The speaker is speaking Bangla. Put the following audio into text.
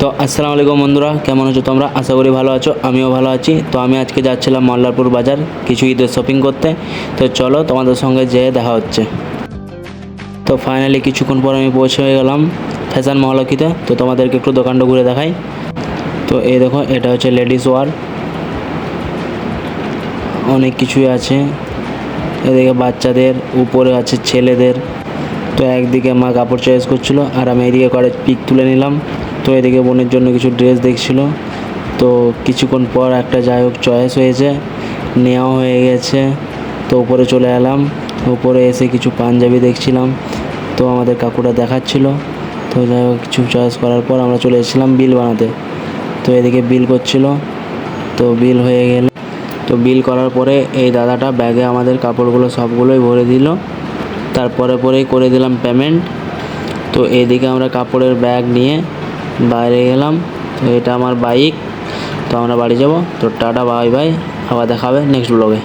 তো আসসালামু আলাইকুম বন্ধুরা, কেমন আছো তোমরা? আশা করি ভালো আছো, আমিও ভালো আছি। তো আমি আজকে যাচ্ছিলাম মল্লারপুর বাজার কিছু ঈদের শপিং করতে। তো চলো তোমাদের সঙ্গে যেয়ে দেখা হচ্ছে। তো ফাইনালি কিছুক্ষণ পর আমি পৌঁছে গেলাম ফ্যাশন মহালক্ষীতে। তো তোমাদেরকে একটু দোকানটা ঘুরে দেখাই। তো এই দেখো, এটা হচ্ছে লেডিস ওয়ার, অনেক কিছুই আছে। এদিকে বাচ্চাদের, উপরে আছে ছেলেদের। তো একদিকে মা কাপড় চয়েস করছিল আর আমি এদিকে করে পিক তুলে নিলাম। তো এদিকে বোনের জন্য কিছু ড্রেস দেখছিল। তো কিছুক্ষণ পর একটা যাই হোক চয়েস হয়েছে, নেওয়া হয়ে গেছে। তো উপরে চলে এলাম। উপরে এসে কিছু পাঞ্জাবি দেখছিলাম, তো আমাদের কাকুরা দেখাচ্ছিল। তো যাই হোক কিছু চয়েস করার পর আমরা চলে এসেছিলাম বিল বানাতে। তো এদিকে বিল করছিল, তো বিল হয়ে গেল। তো বিল করার পরে এই দাদাটা ব্যাগে আমাদের কাপড়গুলো সবগুলোই ভরে দিল। তারপরে পরেই করে দিলাম পেমেন্ট। তো এইদিকে আমরা কাপড়ের ব্যাগ নিয়ে বাইরে গেলাম। তো এটা আমার বাইক। তো আমরা বাড়ি যাব। তো টাটা, বাই বাই, আবার দেখা হবে নেক্সট ব্লগে।